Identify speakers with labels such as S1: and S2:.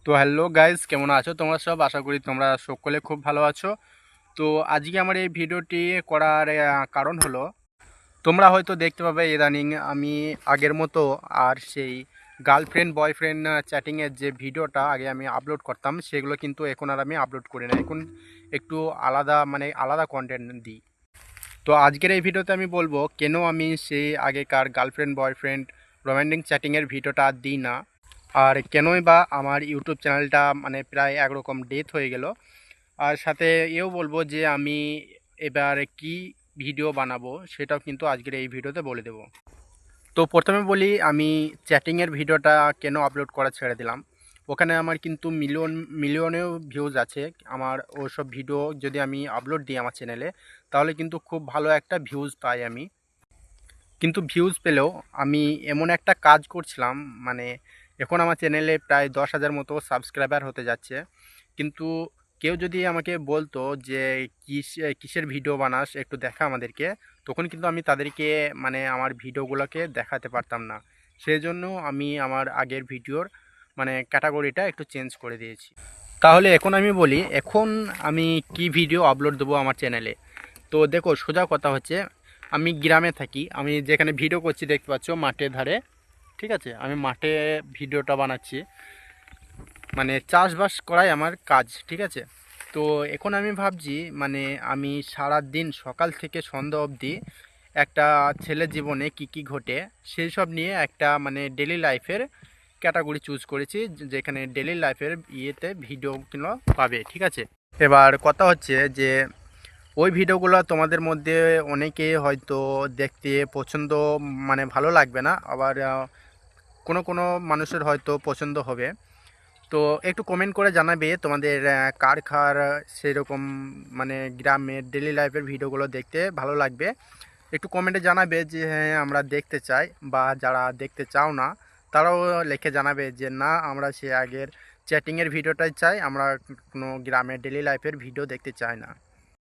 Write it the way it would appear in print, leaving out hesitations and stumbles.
S1: তো hello guys, কেমন আছো তোমরা সব? আশা করি তোমরা সকলে খুব ভালো আছো। তো আজকে আমার এই ভিডিওটি করার কারণ হলো, তোমরা হয়তো দেখতে পাবে ইদানিং আমি আগের মতো আর সেই গার্লফ্রেন্ড বয়ফ্রেন্ড চ্যাটিংয়ের যে ভিডিওটা আগে আমি আপলোড করতাম, সেগুলো কিন্তু এখন আর আমি আপলোড করি না। এখন একটু আলাদা আলাদা কন্টেন্ট দিই। তো আজকের এই ভিডিওতে আমি বলবো কেন আমি সেই আগেকার গার্লফ্রেন্ড বয়ফ্রেন্ড রোম্যান্টিক চ্যাটিংয়ের ভিডিওটা আর দিই না, আর কেনই বা আমার ইউটিউব চ্যানেলটা প্রায় একরকম ডেথ হয়ে গেল। আর সাথে এও বলবো যে আমি এবার কি ভিডিও বানাবো সেটাও কিন্তু আজকের এই ভিডিওতে বলে দেব। তো প্রথমে বলি, আমি চ্যাটিংয়ের ভিডিওটা কেন আপলোড করা ছেড়ে দিলাম। ওখানে আমার কিন্তু মিলিয়নেও ভিউজ আছে। আমার ওসব ভিডিও যদি আমি আপলোড দিই আমার চ্যানেলে, তাহলে কিন্তু খুব ভালো একটা ভিউজ পাই আমি। কিন্তু ভিউজ পেলেও আমি এমন একটা কাজ করছিলাম, মানে এখন আমার চ্যানেলে প্রায় 10,000 মতো সাবস্ক্রাইবার হতে যাচ্ছে। কিন্তু কেউ যদি আমাকে বলতো যে কিসের ভিডিও বানাস, একটু দেখা আমাদেরকে, তখন কিন্তু আমি তাদেরকে আমার ভিডিওগুলোকে দেখাতে পারতাম না। সেই জন্য আমি আমার আগের ভিডিওর ক্যাটাগরিটা একটু চেঞ্জ করে দিয়েছি। তাহলে এখন আমি বলি, এখন আমি কি ভিডিও আপলোড দেবো আমার চ্যানেলে। তো দেখো, সোজা কথা হচ্ছে, আমি গ্রামে থাকি। আমি যেখানে ভিডিও করছি দেখতে পাচ্ছ মাঠের ধারে, ঠিক আছে? আমি মাঠে ভিডিওটা বানাচ্ছি, চাষবাস করাই আমার কাজ, ঠিক আছে? তো এখন আমি ভাবছি, আমি সারা দিন সকাল থেকে সন্ধ্যা অবধি একটা ছেলের জীবনে কি কি ঘটে সেই সব নিয়ে একটা ডেলি লাইফের ক্যাটাগরি চুজ করেছি, যেখানে ডেলি লাইফের ইয়েতে ভিডিওগুলো পাবে, ঠিক আছে? এবার কথা হচ্ছে যে ওই ভিডিওগুলো তোমাদের মধ্যে অনেকে হয়তো দেখতে পছন্দ, ভালো লাগবে না, আবার কোনো কোনো মানুষের হয়তো পছন্দ হবে। তো একটু কমেন্ট করে জানাবে তোমাদের কার কার সেরকম গ্রামের ডেলি লাইফের ভিডিওগুলো দেখতে ভালো লাগবে। একটু কমেন্টে জানাবে যে হ্যাঁ আমরা দেখতে চাই, বা যারা দেখতে চাও না তারাও লিখে জানাবে যে না, আমরা সে আগের চ্যাটিংয়ের ভিডিওটাই চাই, আমরা কোনো গ্রামের ডেলি লাইফের ভিডিও দেখতে চাই না।